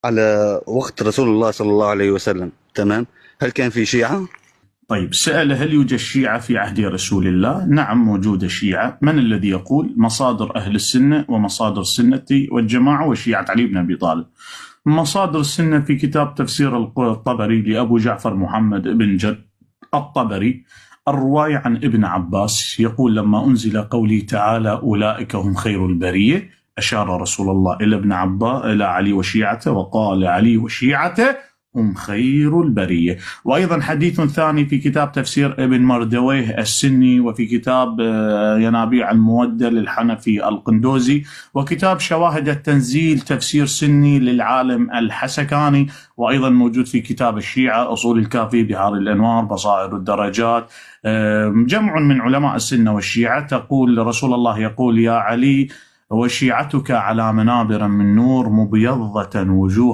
على وقت رسول الله صلى الله عليه وسلم، تمام، هل كان في شيعة؟ طيب، سأل هل يوجد شيعة في عهد رسول الله؟ نعم، موجود شيعة. من الذي يقول؟ مصادر أهل السنة ومصادر السنة والجماعة وشيعة علي بن أبي طالب. مصادر السنة في كتاب تفسير الطبري لأبو جعفر محمد بن جد الطبري، الرواية عن ابن عباس يقول: لما أنزل قوله تعالى أولئك هم خير البرية، أشار رسول الله إلى ابن عباس إلى علي وشيعته، وقال علي وشيعته هم خير البرية. وأيضا حديث ثاني في كتاب تفسير ابن مردويه السني، وفي كتاب ينابيع المودة للحنفي القندوزي، وكتاب شواهد التنزيل تفسير سني للعالم الحسكاني، وأيضا موجود في كتاب الشيعة أصول الكافي، بحار الأنوار، بصائر الدرجات. جمع من علماء السنة والشيعة تقول رسول الله يقول: يا علي وشيعتك على منابر من نور مبيضة وجوه